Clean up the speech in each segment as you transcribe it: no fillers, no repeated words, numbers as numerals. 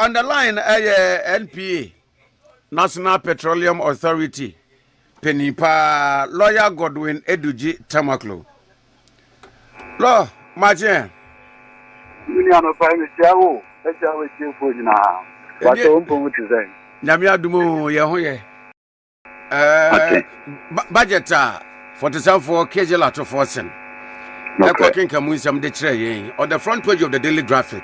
on the line, NPA, National Petroleum Authority, Penipa, Lawyer Godwin Edudzi Tamaklo. Law, Martin. Namia Dumo, Yahoye. Budget 47 kg Ato Forson. Working Kamunsam de Trey on the front page of the Daily Graphic.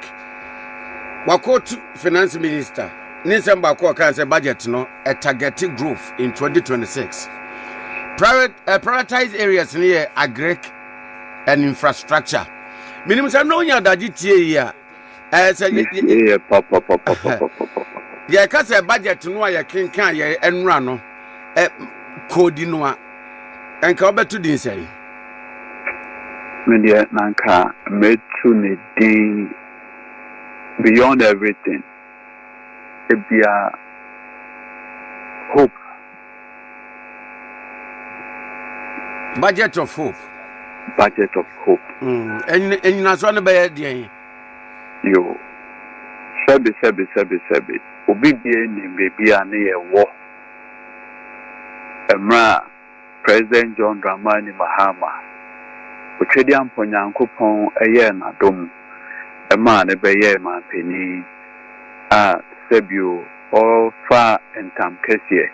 Akoto Finance Minister Nisem Bako can say budget no a targeted growth in 2026. Prioritized areas near agric and infrastructure. Minimum say no nya da GTA here. Yeah, cause a budget no ya kenkan ye enra no code no a enka obeto din say. Media nanka metu ne din beyond everything. Ebia hope. Budget of hope. Budget of hope. And you not one by the yo. Sebi. Obi die ni baby ane ye wo. Emra President John Dramani Mahama. Otwedi amponyankopon eye na dom. Ema ne beye man peni a sebio all far and tam kesie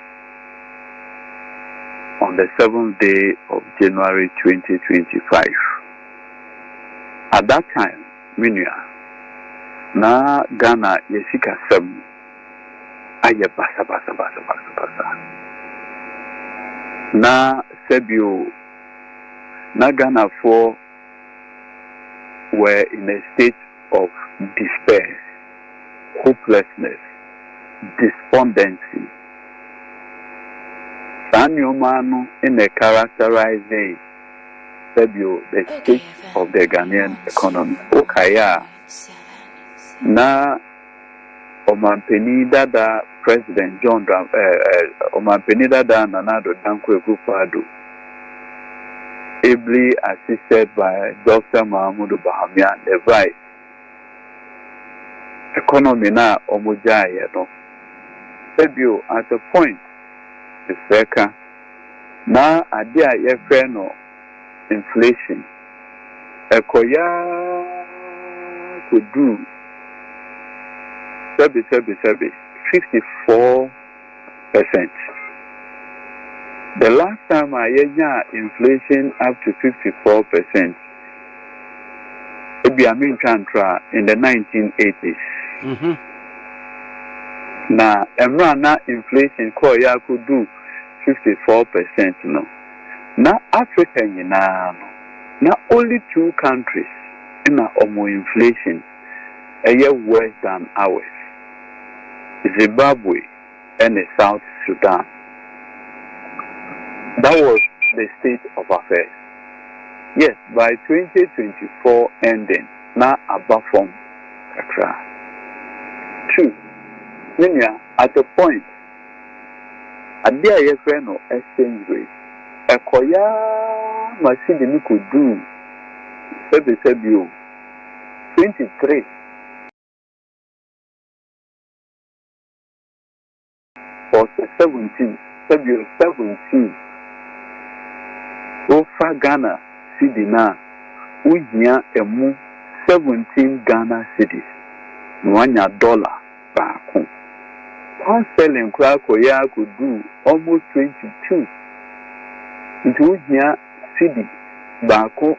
on the 7th day of January 2025. At that time, Minya na Ghana yesika sem aye basa. Na sebio na Ghana for were in a state of despair, hopelessness, despondency. Sanyomano in a characterizing the state of the Ghanaian economy. Okaya na Omampeni Dada President John Omampeni Dada Nanado Akufo Addo, ably assisted by Dr. Mahamadu Bawumia, the vice. Economy na omujaye no. Sebio at a point the feka na ade a yefe no inflation. Ekoya could do 54%. The last time I had inflation up to 54%, it be a mean chantra in the 1980s. Na emrana inflation koya could do 54% no. Na Africa na only 2 countries in a inflation a year worse than ours. Zimbabwe and South Sudan. That was the state of affairs. Yes, by 2024 ending, na abafom kakra. 2. Minya, at a point, a dear your friend or exchange rate, a koya masini could do 23. Or 17. 17. Ofa Ghana cedi na unya emu 17 Ghana cedis nwanya dollar baako. Pound sterling koya could do almost 22. Into unya cedi baako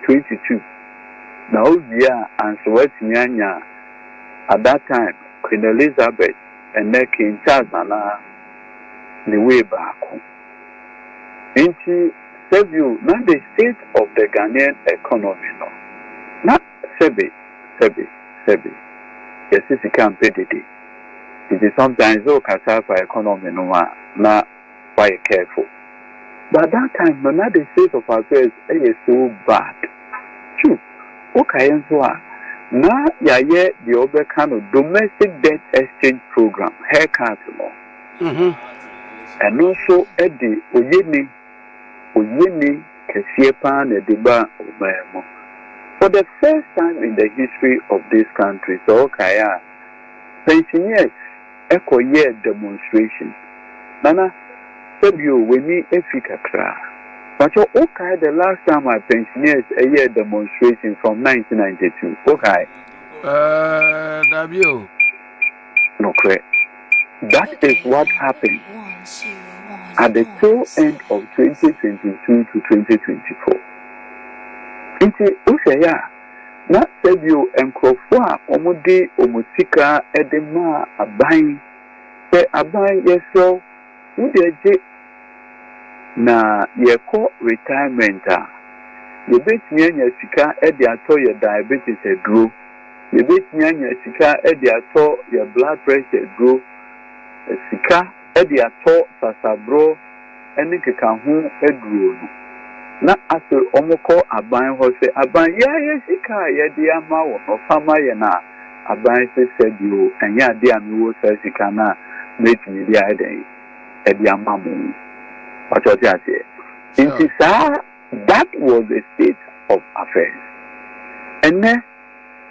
22. Na ovia answet nyanya at that time Queen Elizabeth and King Charles na the way baako. Into Sebio, not the state of the Ghanaian economy, no. Not Sebi. Yes, it's a campaign. It is sometimes so for economy, no, not quite careful. But that time, not the state of affairs is so bad. True. Okay, and so on. Now, the other kind of domestic debt exchange program, haircut, no. And also, Eddie Oyeni Kesiepa ne deba omemo. For For the first time in the history of this country, so okay, pensioners echo year demonstration. Nana, said you when me Africa. But you okay, the last time my pensioners a year demonstration from 1992. Okay. W. No, correct. That is what happened at the tail end of 2022 to 2024. Inti Ushaya, not said you and Krofwa, Omudi, Omusika, Edema, Abain, Abain, yes, so, who did it? Na yeko retirement you bet me anya sika e de ato your diabetes eduro you bet me anya sika e de ato your blood pressure eduro sika e de ato sasabro ene keka ho eduro no na aso omoko aban ho se aban ya sika ye de ama wo no fama ye na aban se sedio enya de amiwo se sika na bet me dia eden e de ama mo. That was the state of affairs. And then,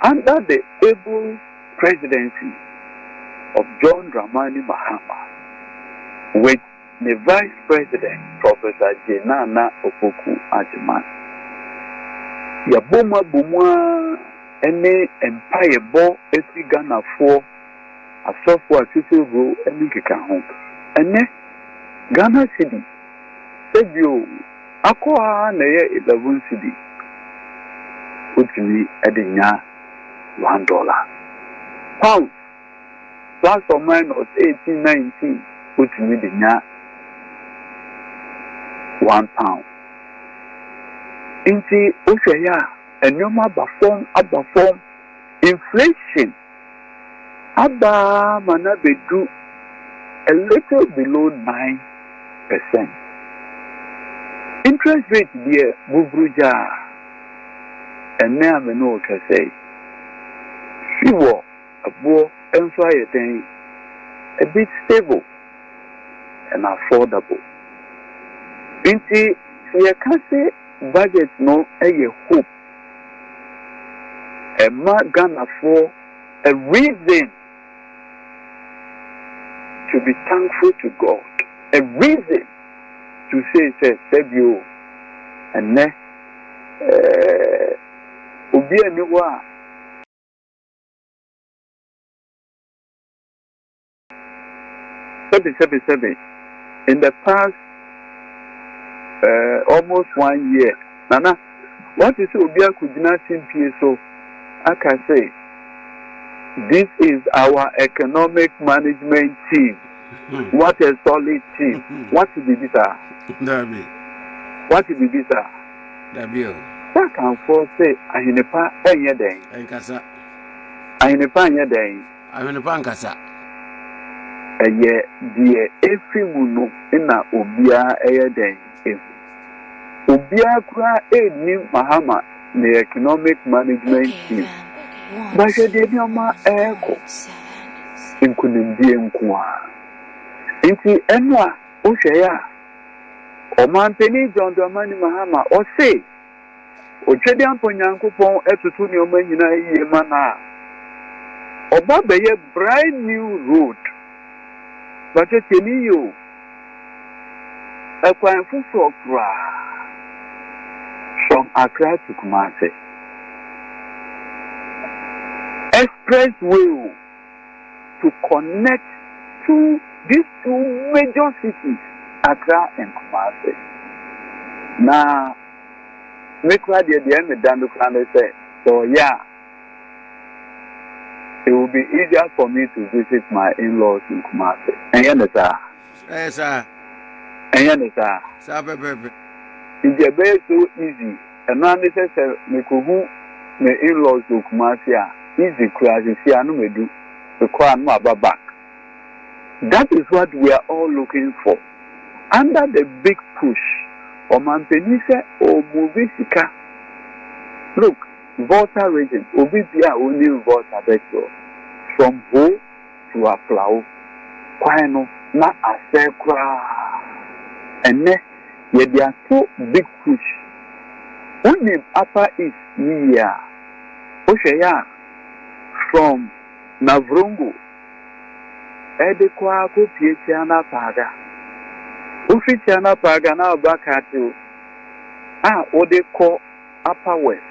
under the able presidency of John Dramani Mahama, with the vice president, Professor Jenana Opoku Ajiman, Yabuma Bumwa, any empire bo, every Ghana for a software to go and make a home. And then, Ghana City. Said you, Aqua Naya 11 cedi. Put me at the $1. Pounds, plus or minus 18, 19, put me the £1. Inti Oshaya, and no more perform inflation. Abba Manabedu a little below 9%. Interest rate there, Bubruja, and now I know can say. She was a boy and fire thing, a bit stable and affordable. Inti, we can say budget no a hope. A Ghana for a reason to be thankful to God, a reason to say, Sebio, and ne, Ubia Niwa. Sebi. In the past almost 1 year, Nana, what is Ubia Kujina Simpi? I can say, this is our economic management team. What a solid team. What is this? What is this? That can force say, I in a pa any day. I in a pa any day. I in a pancasa. A year, dear, every muno in a Ubia a day. Ubia Kra a new Mahama, the economic management team. But she did not my echo. In couldn't be in Kwa. Inti Enwa, Oshaya, or Mantini John Dramani Mahama, or say, Ochedian Ponyankupon, Etutunio Menina Yemana, or Baba, a brand new road. But you tell you, a quite full from Accra to Kumasi. Expressway to connect to these two major cities, Accra and Kumasi. Now, make right the end of the say, so yeah, it will be easier for me to visit my in-laws in Kumasi. And you understand? Yes, sir. And you understand? It's very so easy. And now they say, me kuhu me in-laws in Kumasi. Easy class is here, no me do. The crown back. That is what we are all looking for. Under the big push, Omanpenise or Movisika. Look, Volta region, Obibia only Volta Beto. From Ho to Aplau, Quino, not a secra. And then, there are two big push Unim Upper East Nia Oshaya from Navrungu Edekwa Pietiana Paga Ufichiana Paga now back at you. Odeko Upper West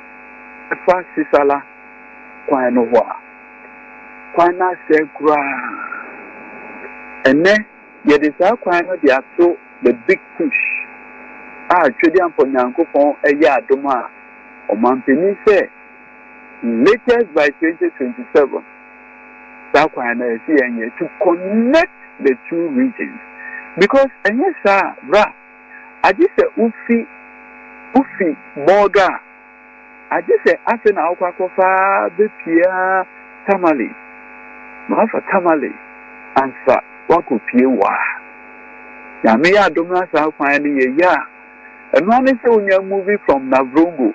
Efa Sisala Kwanowa Kwana Sekra and then Yedisa Kwano Diato the big push. Chedian for Yankopon Doma or Mampini say latest by 2027 Sakwana is here to connect the two regions. Because and yes sir, bra I just say Ufi Boga I just say Asena Okwakofa Bepia Tamale Mafa Tamale Ansa Waku Piewa Yameya Doma Sakwana ya and one is a movie from Navrungu.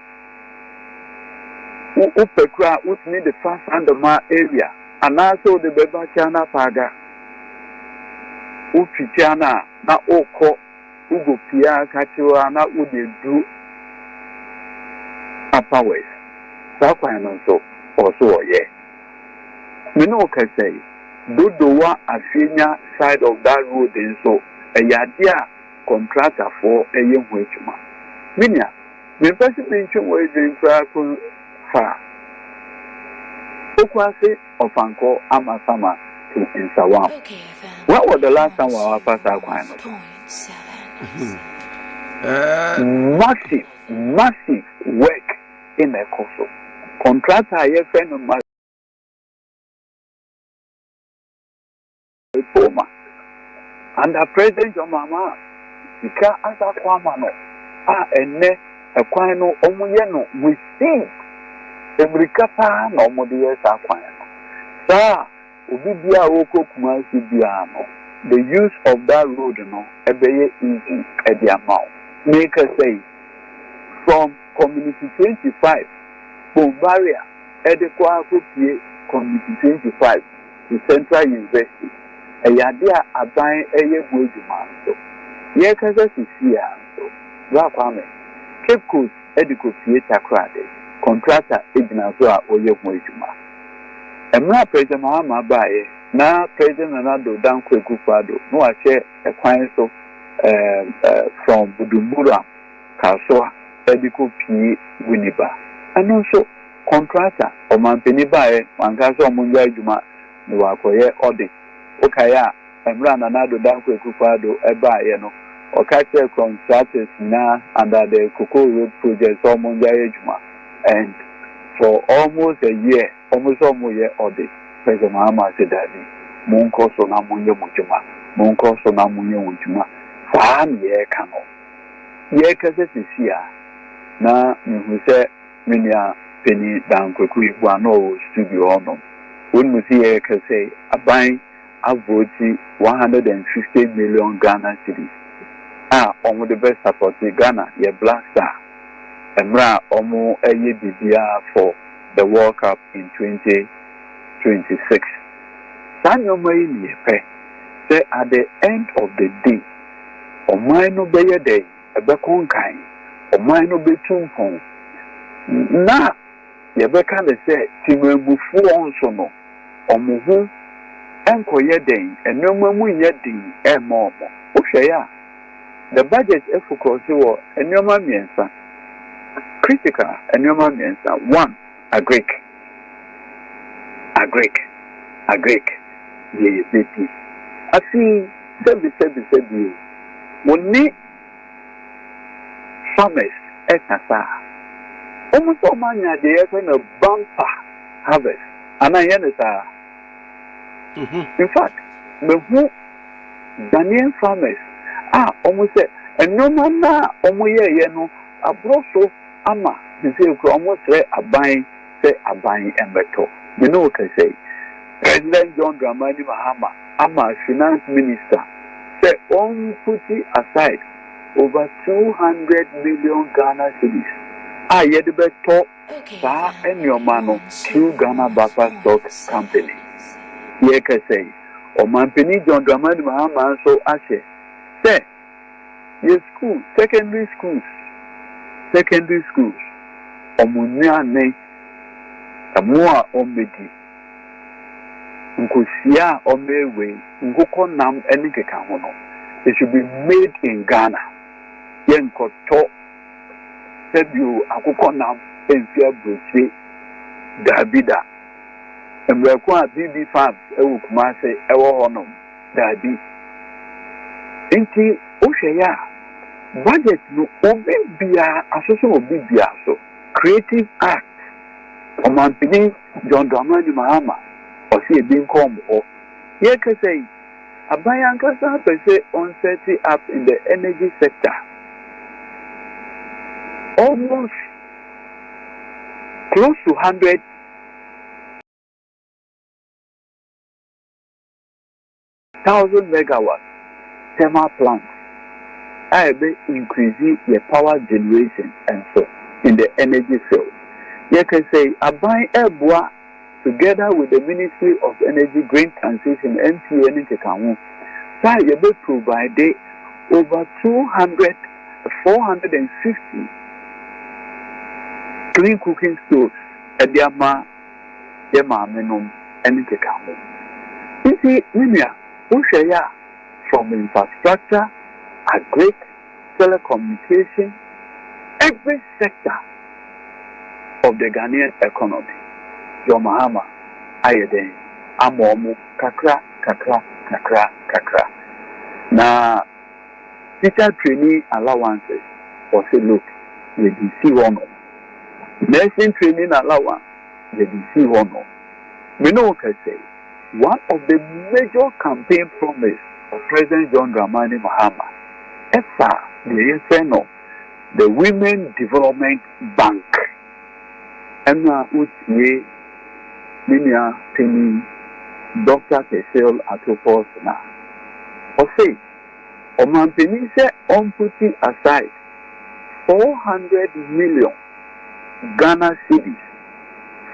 Upekra, which means the first Andama area, and also the Bebachana Paga. Ufichana, na Oko, Ugo Pia, Kachua, na Udi do Upper West. Sakwa also, yeah. Minoka say, Dodowa Afinia side of that road, and so a yadia. Contractor for a young witchman. Minya, the president was doing Kwaku Fa Okwase of Uncle Amasama to Insawam. What was the last time our past massive work in a coso. Contractor, a friend of my reformer. And the president of Mahama. Ika asa kwamano ene ekwano omuyeno within ebrikapa na omodiye sa kwano sa obibia woko kumasi bia no the use of that road no ebeye easy e the amount make us say from community 25 Bombaria edekwa kopie community 25 to Central University eyadia aban eye bueduma so ye kaza sisia so Rakwame Cape Coast Edico Theater Crowd contractor ejina so a oye ho adwuma emra president Mahama bae na president Anado dan Kweku Addo no ache ekwan so from Budumbura Kasoa Edico P Winiba and also contractor o mampeni bae wanka so omunja adwuma no wakoye audit okaya emra Anado dan Kweku Addo ebae no Okate contractors now under the Cocoa Road project and for almost a year, almost audit, President Mahama said that Monko Sonamunya Mujuma, Monko Sonamunya Mujuma, Fam ye cano. Ye cases is here. Now, who said, Minia Penny down quickly, one or studio on them. When we see a say, a buying a vote 150 million Ghana cities. Omo the best support Ghana, ye Black Star. Emra Omo Eye Bibia for the World Cup in 2026. Sanyo Maini Yepe say at the end of the day, Omaino Beye Day, a Bekonkai, Omaino Betumpon. Na Yebeka de say Timwe Bufu Onsono, Omuhu, Enko Yedin, and no Mamu Yedin, Momo. Oshaya. The budget is focused on Enyoma Miensa. Critical Enyoma Miensa. One, a Greek. Ye baby. I see, sebi. When farmers etasa. Almost all money are there when a bumper harvest. And I hear in fact, the who Ghanaian farmers almost say, and no man na ye no abroso ama they say almost say a buying and beto. You know what I say? President John Dramani Mahama, ama finance minister, say put aside over 200 million Ghana cedis. Ye the beto sa and your mano through Ghana Bapa Stock Company. Ye can say, or Mampini John Dramani Mahama so ashe. Say, your school, secondary schools, secondary schools, omunyane, amua omedi, nkusia omewe, nkoko nam enikeka hono. It should be made in Ghana. Yenkoto, sebu akoko nam enfia bruce, dabida. Mbekwa BB farms ewu kumase ewo honom dabi. Inti ohweya budget no obi bia asoso obi bia so creative act omanpini John Dramani Mahama osi ebi nkom ho ye kase abayan kasa pese on setting up in the energy sector almost close to 100 1,000 megawatts thermal plants. I be increasing the power generation and so in the energy field. You can say Abai Ebwa together with the Ministry of Energy Green Transition NPN in Tekamu. So you be provide over 450 clean cooking stoves at Yama Menum and Tekamu. You see, from infrastructure, agri, telecommunication, every sector of the Ghanaian economy. Your Mahama, Ayeden, Amomu, Kakra. Now, teacher training allowances for say, look, we see one. Nursing training allowance, we see one. We know what I say. One of the major campaign promise of President John Dramani Mahama, the Women Development Bank, and Utie Minia Penny, Dr. Ato Forson, or say, Oman Penny on putting aside 400 million Ghana cedis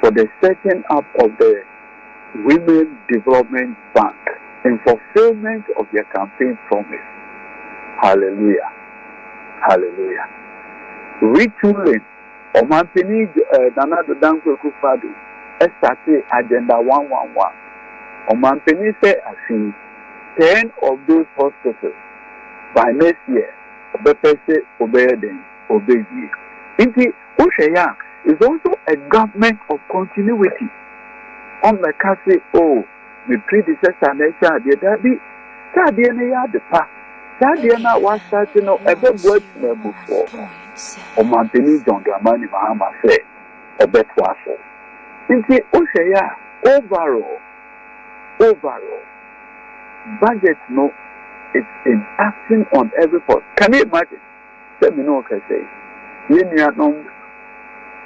for the setting up of the Women Development Bank in fulfillment of their campaign promise. Hallelujah. Hallelujah. Retooling Omampini Nanado Kweku Addo started Agenda 111. Omampini said I see 10 of those hospitals by next year. Obepese Obeyeden Obeyi. Inti Osheya is also a government of continuity. On the case, oh, the predecessor nation, the daddy, Sadiana the past, Sadiana was starting out a bit worse before. Omampini John Dramani Mahama said, a bit worse. In the Oshaya, overall, budget no, it's in action on every part. Can you imagine? Let me know what I say. You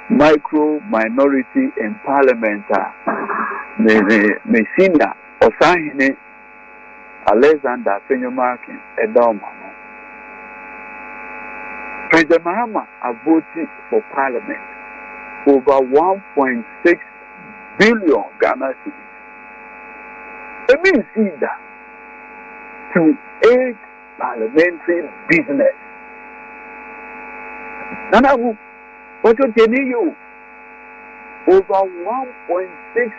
micro minority in parliament me senior Osahine Alexander Fenyomarkin Edomano. President Mahama voted for parliament over 1.6 billion Ghana cedis. It means either to aid parliamentary business. Nana, what you tell you? Over 1.6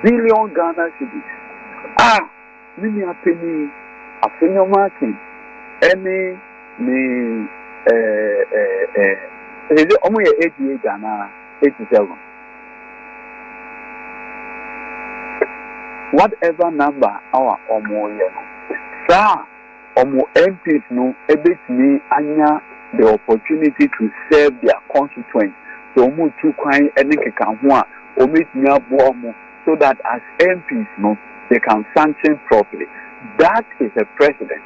billion Ghana cedis. Many a penny, a finger marking, any, only 88 Ghana, 87. Whatever number our Omo Sir, Omo MPs no, a bit me, Anya, the opportunity to serve their constituents. So, Omo to quite any Kakamwa, omit Nyabuomo, so that as MPs no, they can function properly. That is a precedent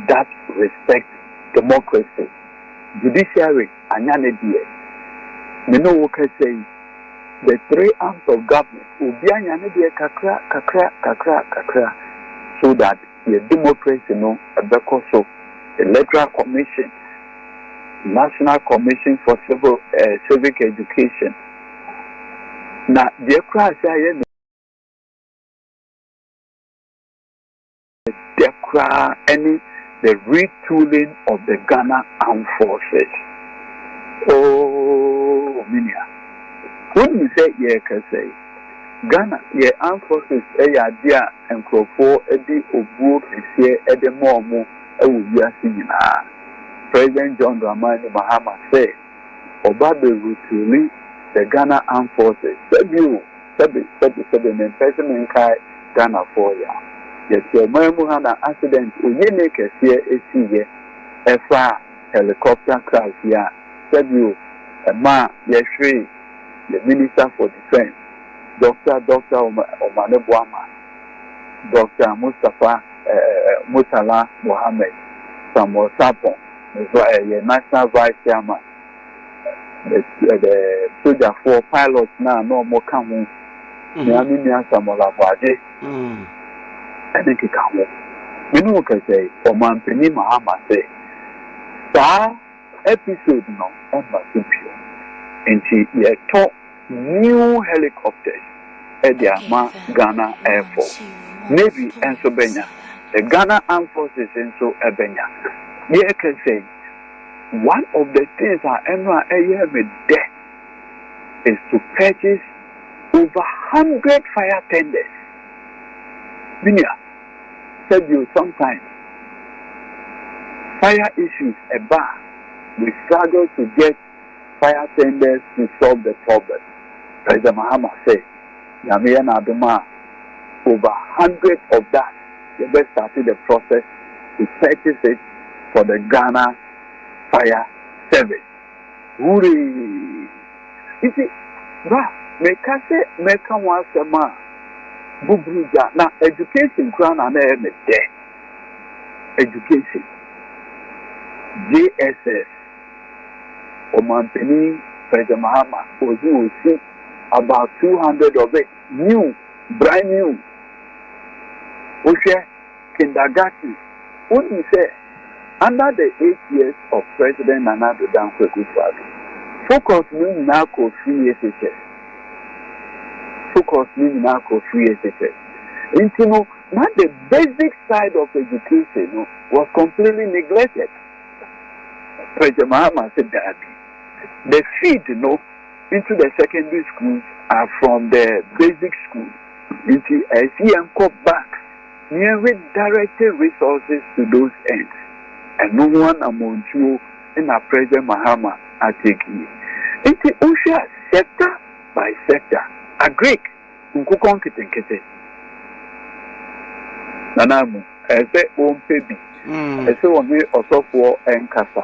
that respects democracy. Judiciary, Anyane Die. You know what I say? The three arms of government will be Anyane Die kakra, so that the democracy no, so electoral commission, National Commission for Civic Education. Now, the crash the retooling of the Ghana Armed Forces. Oh, Minia. When you say, yeah, can say, Ghana, yeah, armed forces, dear, and Krofo, Eddie, Obu, here, Eddie Momo, President John Dramani Mahama said, Obabe routinely the Ghana armed forces. Seven, and President Kai Ghana for ya. Yet your Mahamadu accident, we make a here, a far helicopter crash here. Sebu, a ma, Yeshri, the Minister for Defense, Dr. Mahamadu Bawumia, Dr. Mustafa Mutala Mohammed, Samuel Sapon, the National Vice Chairman, the soldier for pilots now no more come. Miami Samuel Abwaje, I think it can. You know what I say? For Mampini Mahama say, that episode no ever superior. And she taught new helicopters at the Ghana Air Force, Navy and Sobenya. The Ghana Armed Forces and so Ebenya. You can say one of the things I ever with death is to purchase over 100 fire tenders. Minia said you sometimes fire issues a bar. We struggle to get fire tenders to solve the problem. President Mahama said, Yamiya Naduma, over 100 of that. They started the process to purchase it for the Ghana Fire Service. Hooray! You see, make one sema Bubuja. Now, education, crown and education. JSS. Omanpeni, President Mahama, Owusu, about 200 of it, new, brand new. Oshe, kindergarten. What do you say? Under the 8 years of President Nana Kweku Annan, focus me now for free SHS. Focus me now for free SHS. And you know, not the basic side of education was completely neglected. President Mahama said that the feed into the secondary schools are from the basic school. Into a CM back, nearly directed resources to those ends. And no one among you in our President Mahama are taking it. Into Osha sector by sector. A Greek, Nkukon Kitenkete. Nanamu, I say, Pebi. I say, on me, Osofo and Kasa.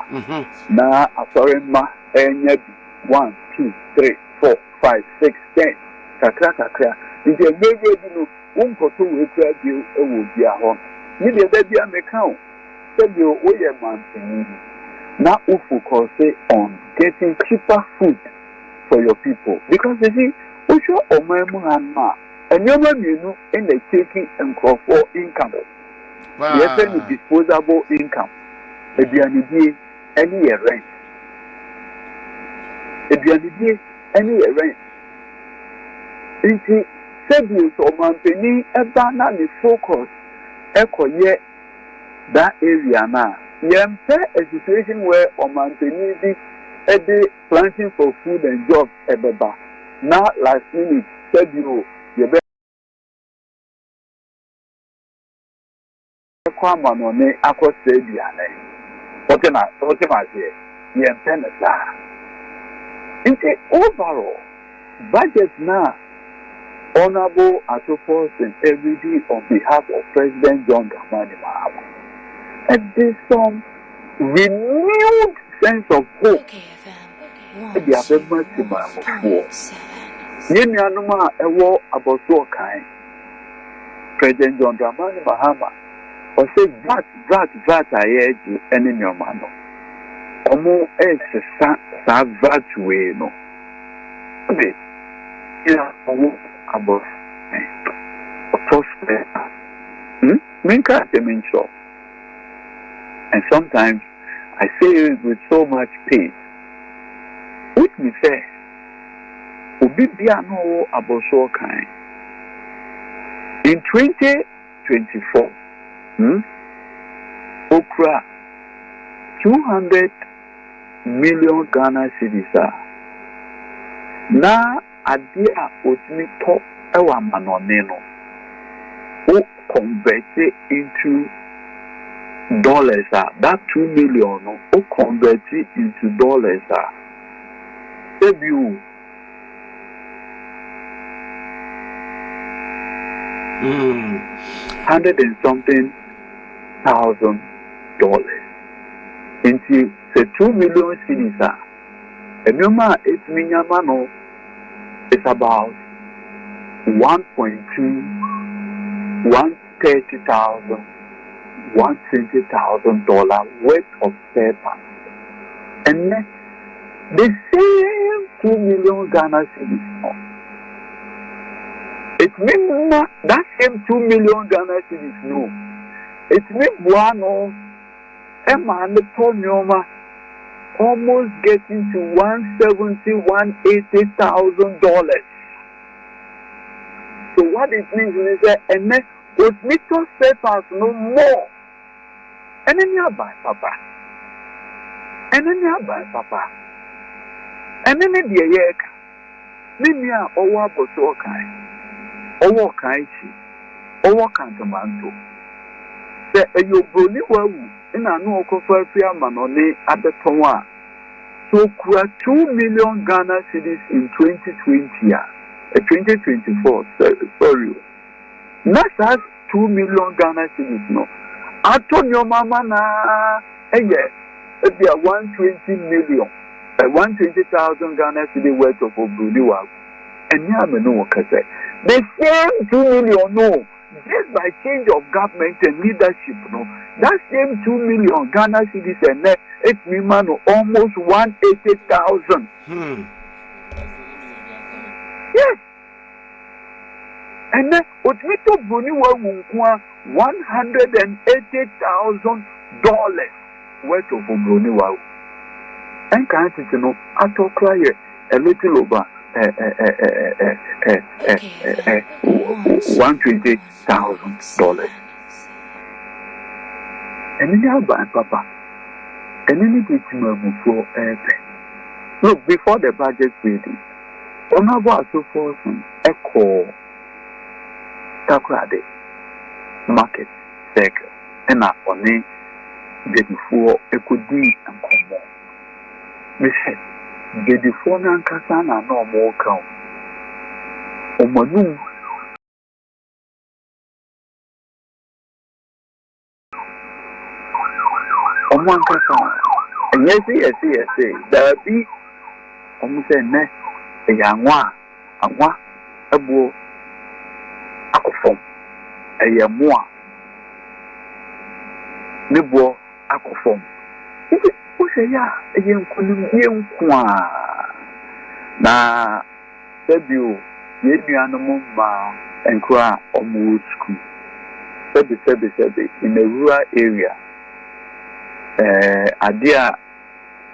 Na, Asorema, and Yabi. 1, 2, 3, 4, 5, 6, 10. Kakra. If you maybe Unkoto will tell you, it will be a home. You the baby and account. Tell you, now focus on getting cheaper food for your people. Because you see, Osho Omamuhanma, and you know, in the taking and crop for income. Yes, any disposable income. If you need any rent. If you need any rent. You see, Sebius or Mampeni, a banana focus, echo that area now. A situation where Mampeni is planting for food and jobs, now last minute, Sebio, you better come on me, Ako Sebiane. What am I saying? It's overall budget now. Honorable Ato Forson every day on behalf of President John Dramani Mahama. And there's some renewed sense of hope. The Yemianuma Ewo Aboso Kai. President John Dramani Mahama or say that I edge any new man. Omo vat way no. About and sometimes I say it with so much pain. Which me say, Obibiano about so kind. In 2024, Okra 200 million Ghana cedis. Na adia otimi to ewa manoneno. Who convert it into dollars, that 2 million, who convert it into dollars, save you 100 and something thousand dollars. Into the 2 million cedis, and no matter it's minyamano, it's about 1.2. 130,000, $120,000 worth of spare parts, and then the same 2 million Ghana cedis. It means that same 2 million Ghana cedis. No, it means one of Emma and the Tonyoma almost getting to $170,000, $180,000. So what it means is that and then with little papers no more. And then you buy papa. And then you buy papa. And then the yeka. Then you owa boso kai. Owa kaichi. Owa kantamanto. Se you broni wawu. Ina no okofa fia manone abetonwa. So kura 2 million Ghana cedis in 2020. 2024, sorry. That's 2 million Ghana cedis, no. Ato your mama na, be a 120 million, 120,000 Ghana cedis worth of Obruniwa. And yeah, me know what I say. The same 2 million, no. Just by change of government and leadership, no. That same 2 million Ghana cedis and net, it's me man almost 180,000. Yes. And then what we took Boniwa $180,000 worth of Boniwa. And can't you know, I talk like a little over $120,000. And then you buy papa. And then you get him for airplane. Look, before the budget reading, Honorable Ato Forson echo Takrade market circle and up on it before ekudi and come. Me said, before Nankasana no more count. Omanu Omankasana. And yes, there be almost a nest. A young one, a boy, Akufo, a young one, Nibo, Akufo. Who say, ya, a young Kwa. Na, debut, ye animal ma, and cry on school. Sebi, in a rural area. Adia,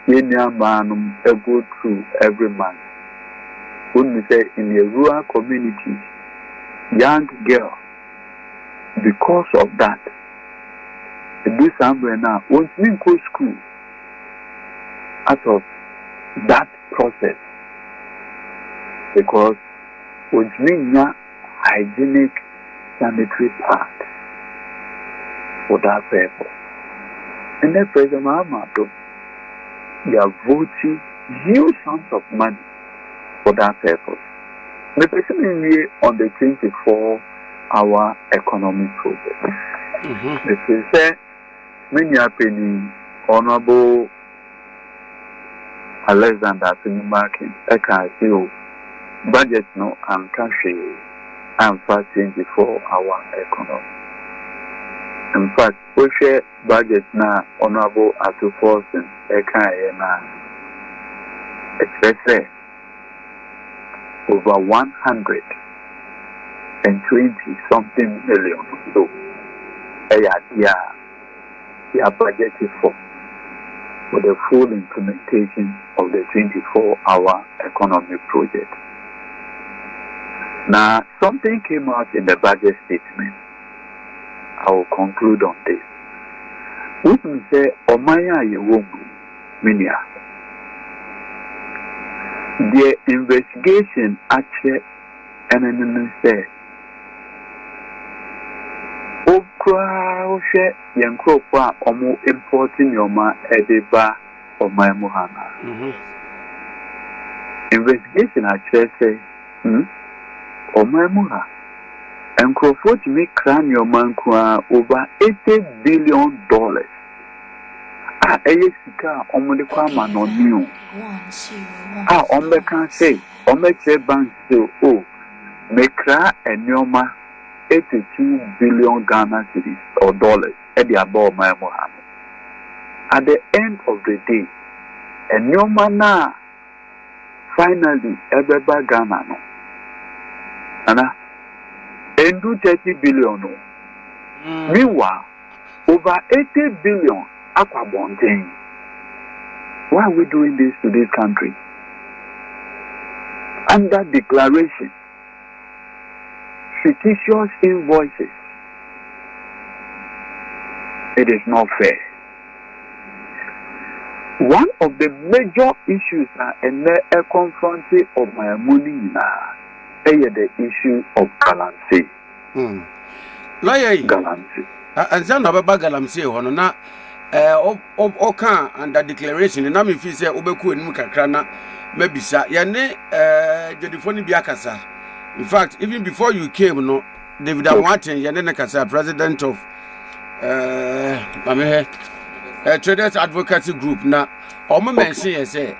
ye man, go through every month. When we say in a rural community, young girl, because of that, do somewhere now, won't mean go school out of that process. Because won't mean hygienic sanitary part for that purpose. And then President Mahamadu, they are voting huge sums of money for that purpose. The person on the 24-hour economic project. This is many happening Honorable Alexander Marking. I can see budget no and country and for 24-hour economy. In fact, we share budget now Honorable Ato Forson. It's over 120 something million. So, they are budgeted for the full implementation of the 24-hour economy project. Now, something came out in the budget statement. I will conclude on this. We can say, Omaya Yewomu, Minia, The investigation actually and say Okra Yankropa Omo importing your ma Edeba or my Mohana. Investigation actually say or my Moha and Crawford to make crime your man over $80 billion. Sika Omodikama no new. Ombe say, Ombe bank say, oh, Mekra and Yoma 82 billion Ghana cedis or dollars at the above my Mohammed. At the end of the day, and Yoma na finally Ebeba Ghana no. Ana, and do 30 billion no. Meanwhile, over 80 billion. Aquabonting. Why are we doing this to this country? Under declaration, fictitious invoices. It is not fair. One of the major issues are confronted of my money now is the issue of galamsey. Galamsey. And some of galamsey, na. Oka under declaration na me fi say obeku enum kakra na mabisa ye ne jedifoni biakasa. In fact, even before you came no David Amwaten ye ne kasa president of traders advocacy group na omo mention ye say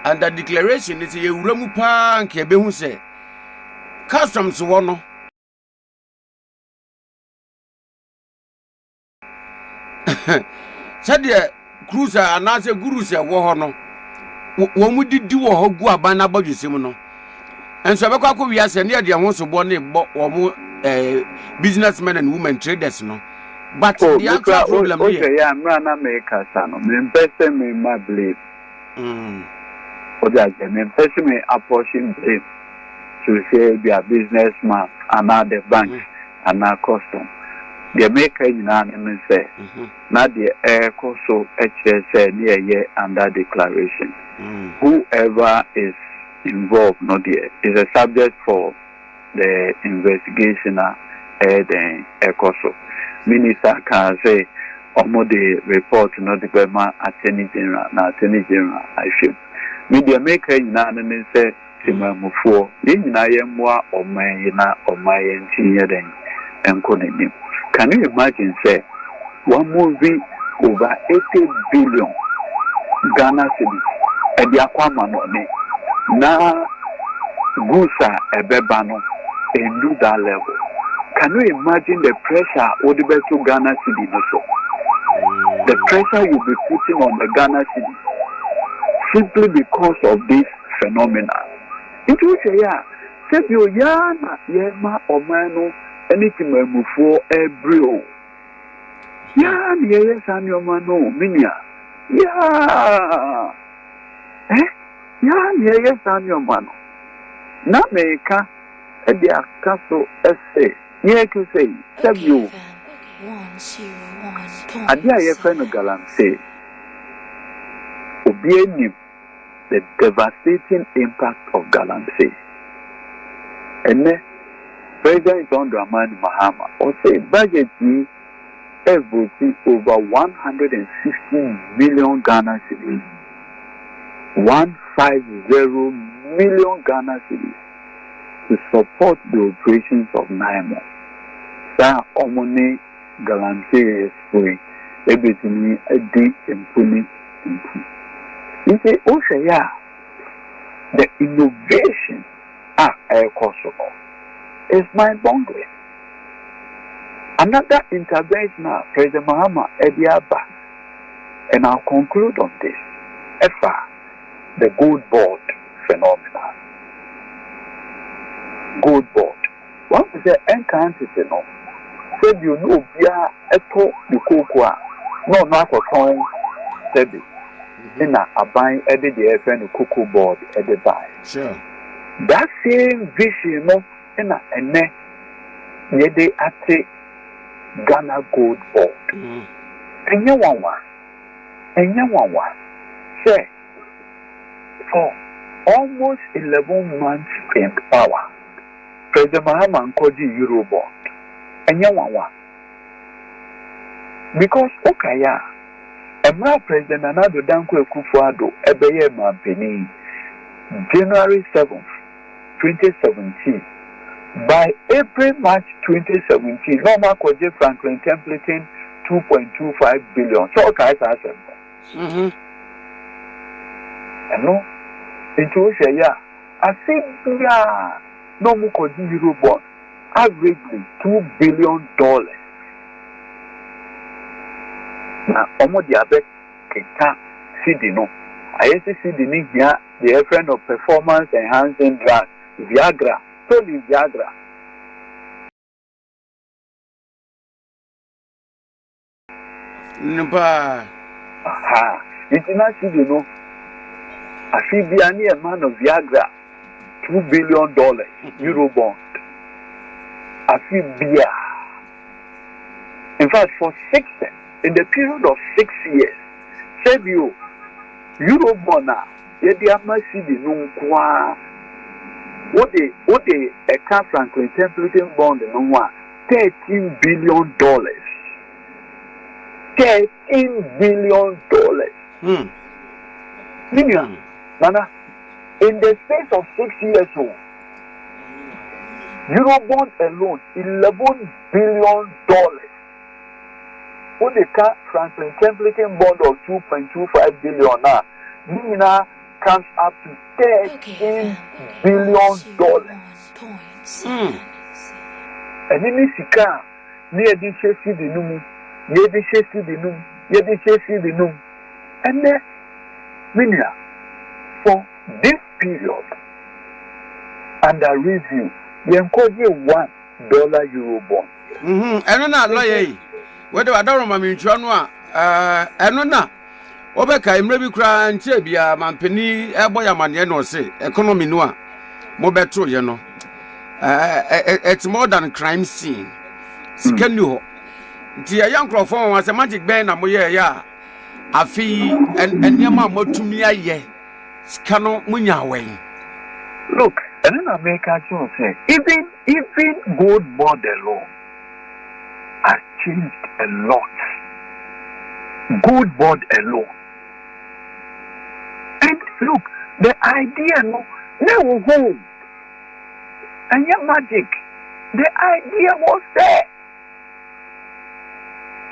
under declaration is ye wuramu pa nke be hu say customs wo no said the cruiser and as a guru say wo no wo mu didi wo ho gu aban na badwesem no enso be kwakọ wi ase ne de ho so bo ne bo wo mu businessmen and women traders no but the actual problem here yeah na make asa no me person me ma blame o da je me person me apportion blame to say be a businessman and at the bank and at custom. The maker in an say, not the air so otchere near year under declaration. Whoever is involved, not the is a subject for the investigation. The Akoto Minister can say, Omo the report, not the Bema Attorney General, not Attorney General. I feel. Media maker in an say, Timamufo, in Ayamwa or Mayena or Mayan Tinyadeng and Konim. Can you imagine, say, one movie over 80 billion Ghana cedis and the Aquaman na Gusa Ebebano and do that level? Can you imagine the pressure Odebe Ghana cedi also? The pressure you'll be putting on the Ghana cedi simply because of this phenomena. It will say, yeah, say you yana yema omano. Anything I move for every yeah, yes, and your man, no, Minia. Yeah, yes, and your man. Not America, and the castle essay. Yeah, can say, save you. I dear friend of galamsey. Obeying the devastating impact of galamsey. And then, President John Dramani Mahama or say budget me every over 160 million Ghana cedis, 150 million Ghana cedis to support the operations of NAPO. Sa omone galamsey is free. Everything a deep and fully improve. You say, oh, yeah, the innovation Akoto. It's mind-boggling. Another intervention, President Mahama Ediaba, and I'll conclude on this. The gold board phenomenon. Gold board. One is the entity, no. Said you know, via Eto the Kokwa, no, not for coin, said it. In a buying edit the FN cocoa board at the buy. Sure. That same vision, no. And then, they ate Ghana gold board. And you one. Say, for almost 11 months in power. President Mahama and Kojo Eurobond. And Yawawa. Because Okaya, Emra President Anado Akufo Addo, Ebeye Mampeni, January 7th, 2017. By April, March 2017, normal Kojo Franklin templating 2.25 billion. So okay, that's and no, into Oshaya, I think no more Kojo Eurobond, averagely $2 billion. Now, almost the abet Keta CD no. I see CD here, the friend of performance enhancing drug, Viagra, totally Viagra. Npa. Aha, it's not CD no. I see be a man of Viagra, $2 billion Eurobond. I see beer. In fact, for 6 years. In the period of 6 years, save you Eurobona, Yediamasi Nunkwa, what they a car Franklin templating bond in $13 billion. $13 billion. Million. Nana, in the space of 6 years old, Eurobond alone, $11 billion. What the car Franklin templating bond of 2.25 billion now, Nina comes up to $13 billion. And in this car, near the chassis the num, near the chassis the num, near the chassis the num. And then, Minia, for this period, under review, we encourage $1 Eurobond. And not lawyer. Whether I don't remember Chonwa, Anona, Obeka, maybe cry and Chebia, Mampeni, Aboya Maniano say, economy noa, Mobetro, you know. It's more than a crime scene. Sikenu, the young Crawford was a magic band, and we are a fee and Yama Motumia ye, Scano Munya way. Look, and then America say, even gold board alone has changed a lot. Good board alone. And look, the idea no home. And your magic. The idea was there.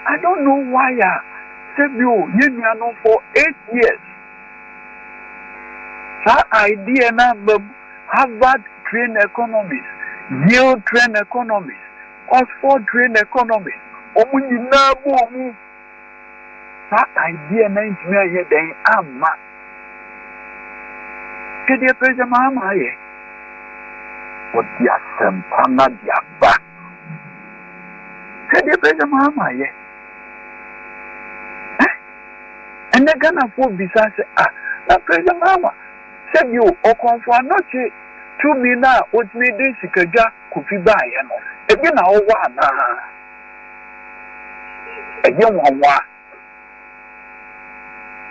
I don't know why you for 8 years. That idea now Harvard trained economists, Yale trained economists, Oxford trained economists. That idea na engineer here then amma. Kedi President Mahama ye. What dia sempana dia ba. Kedi President Mahama ye. And the Ghana for bisa say na President Mahama said you okonfo anoche 2 mina otime sikaja kofi ba ye no. Ebi na wo wa na. Ebi wonwa.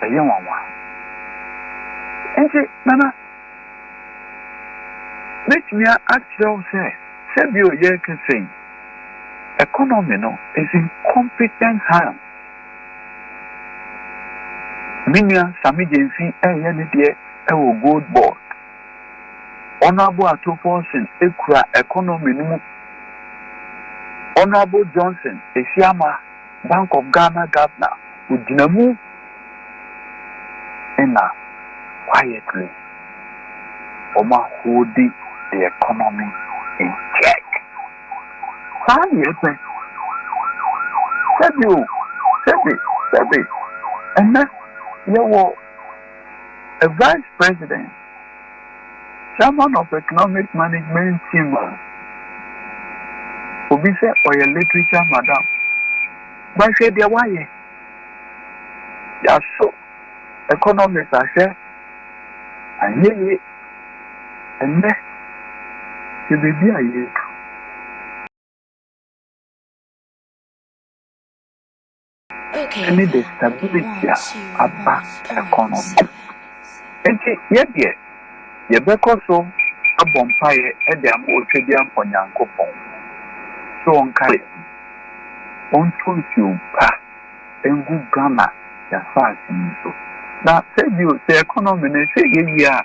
And say, Nana, let me ask you, say, you can say, economy no is in competent hands. Minya Sammy Gyamfi, a gold board. Honorable Ato Forson, economy no. Honorable Johnson, a Siama, Bank of Ghana governor, with Dinamu. And now, quietly, holding the economy in check. And then, you were a vice president, chairman of economic management team, who be said, or your literature, madam. But say, dear, why? Yes, so. Economists are saying, and ye, and then you may be a year. And the stability about economy. And yet, yɛbɛkɔ so abɔ mpaeɛ ɛde ama otwedi ampa Nyankopɔn so ɔnkae ɔnto nsuo pa engu Ghana yɛafaase yi so na sɛbio sɛ economy no sɛ yɛyi a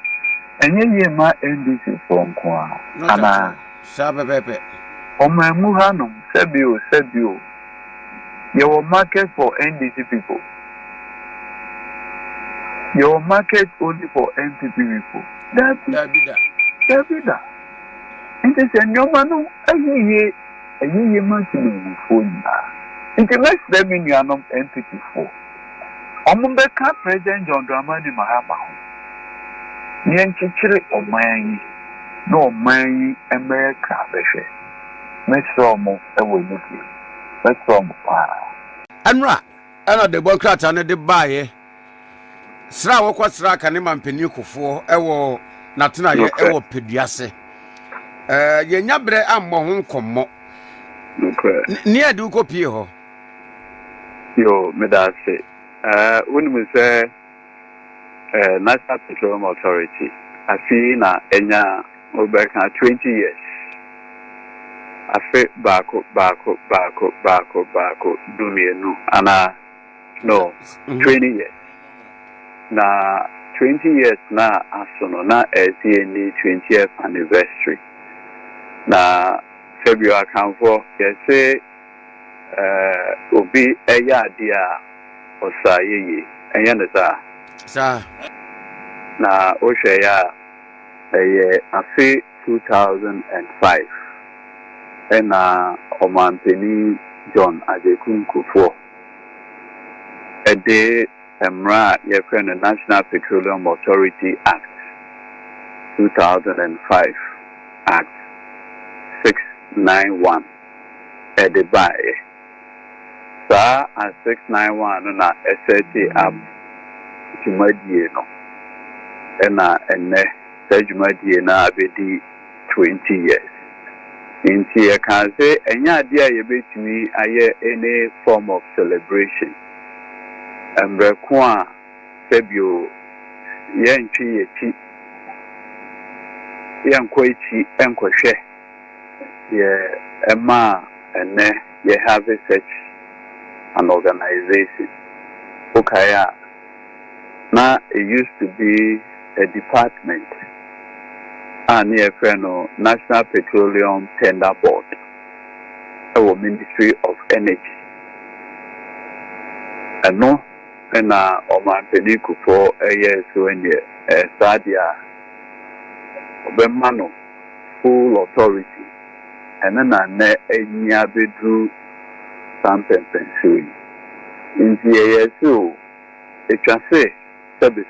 ɛnyɛ yie ma NDC fo nko a anaa saa bɛbɛpɛ ɔmamu hanom sɛbio yɛwɔ market for NDC people. Your market only for NPP people. That's it. It is a normal. A year maximum phone. It makes them in your NPP for. Omubeka President John Dramani Mahama. Nyanchichiri Omayi. No Omayi America. Metromo Ewusu. Metromo. Anra, ana the Democrat and the buyer. Sra wokwa sra ka ne mampani kofo ewo natena ye ewo peduase yenya bre ammɔ ho nkommo ni adu ko pie ho yo medase wonu se National Petroleum Authority afi na enya obeka 20 years afi bako dumienu ana no 20 years na 20 years na asono na SCN 20th anniversary na February kanfo yese obi eya dia osayeye enye ne sa na ohwe ya afi 2005 ena omampeni John Agyapong ede Emra Yefren the National Petroleum Authority Act 2005 Act 691 Edibaye. Sa and 691 na SSA up Jumadie no. Ena ene sa Jumadie na abedi 20 years. Inti ya kan say enya ade a yebetumi aye any form of celebration. Mbrekwa sebio yentwi yeti yankwoichi enkohwe ye ema ene ye have such an organization okaya na it used to be a department and ye no National Petroleum Tender Board our Ministry of Energy and no na omampeni kufo so enye stadia obemano full authority and na ne enya bedru sampensui inti so etwase sebe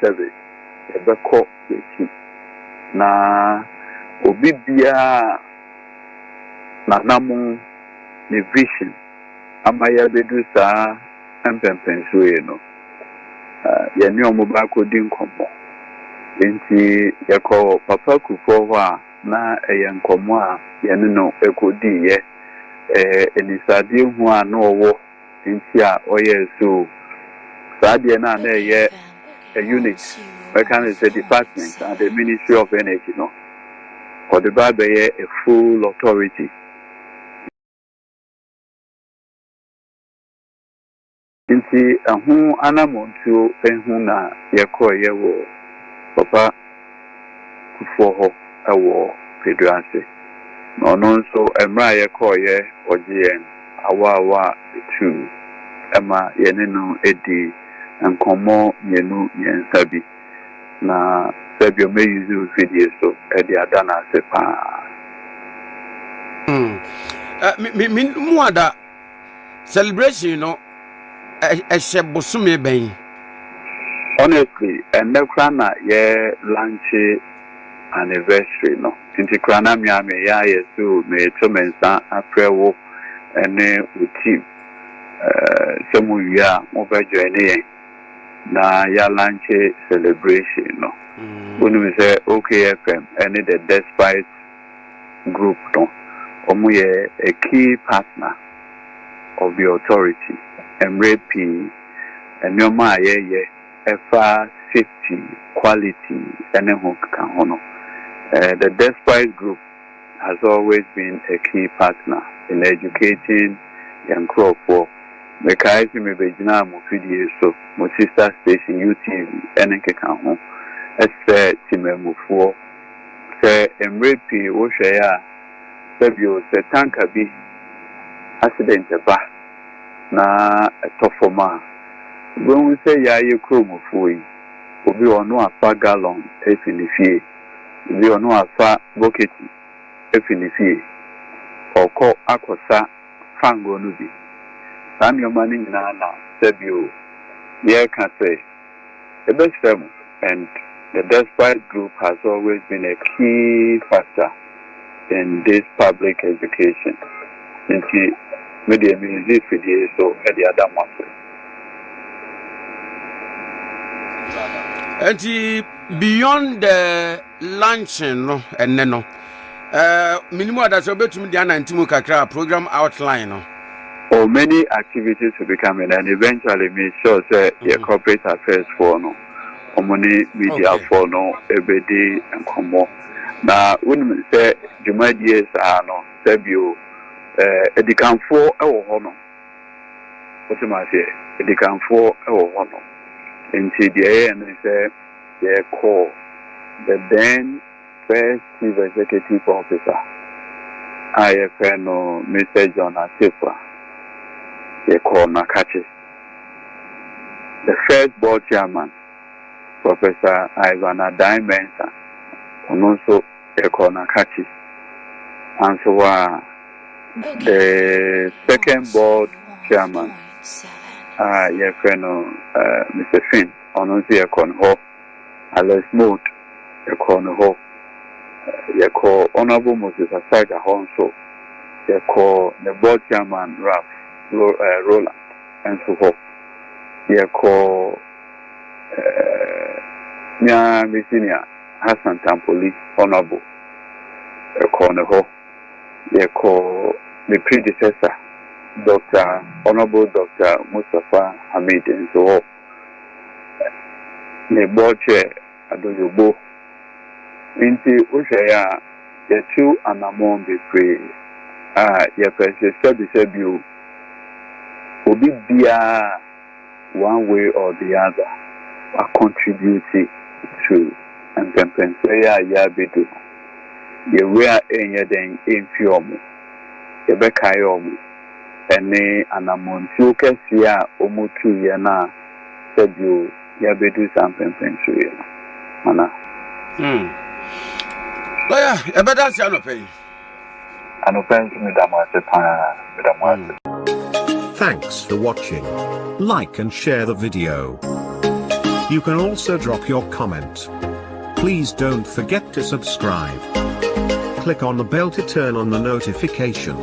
ebeko eki na obibia na namu ne vision amaya bedru sa sampensui no yeni omuba ko din komo enti yako papa kufo wa na eyenkomo a yeni no ekodi ye enisade hu a no wo enti a oye so sade na na ye a unit we can say department and the Ministry of Energy no for the babe ye a full authority inti ahu anamontu ehu na yekoye wo papa kufo ho ewo peduase no nso emra yekoye ogien awa 2 ema yenenu edi nkomo yenu yensabi na sebio me use video so edi adana sepa muada celebration no honestly, and the crana ye lunch anniversary no. Inti crana miame ya yesu me tomensa aprewo ene uti semu ya mobejo na ya lunch celebration no. When we say OKFM any the Despite group no. Omuye a key partner of the authority. MRP and your ye ever safety, quality, and a hook can honor. The Despite Group has always been a key partner in educating young crop for the Kaisi Mebejina Mufidi, so my sister station UTV, Enekekamo, as a Timemufu, say Emrepi, Oshaya, Sebio, say Tankabi, accident ba na Tofoma. When we say Yaye Kromufui, we will know a far gallon, Efinifi, we will know a far bucket, Efinifi, or call Akosa, Fango Nubi. I'm your money Nana, Sebio, yeah, can say the best firm, and the Despite Group has always been a key factor in this public education. Into media music video, so at the other master. And beyond the luncheon, no, and then no, minimum that's a bit to me, and Timukakra program outline. Or many activities will be coming, and eventually, make sure that your corporate affairs for no, or money media for no, every day and come more. Now, when say Jumadies are no, Sebio, Edikan for our honor. What am I say? Edikan for our honor. Into the end, they say they call the then first chief executive officer, IFNO, Mr. John Atipa. They call Nakachi. The first board chairman, Professor Ivan Adai Mensa, and also they call Nakachi. And so the second board chairman, your friend, Mr. Finn, on also call Ho, Alice Mood, you call Ho, you call Honorable Moses Asaga Honso, you call the board chairman, Ralph Roland, and so forth. You call Nya Messinia Hassan Tampoli, Honorable, you call Ho, you call the predecessor, Honorable Dr. Mustafa Hamid, and so on. The board chair, Adoyobo, into Ushaya, the two and among the three, your president, you will be there one way or the other, are contributing to and compensate Yabidu. You wear any thing in Fiomu, the Bekayomu, and an amontu Kessia, Omutu Yana, said you Yabidu something to Mana. Lawyer, a better son of pay. An offense, Madame. Thanks for watching. Like and share the video. You can also drop your comment. Please don't forget to subscribe. Click on the bell to turn on the notification.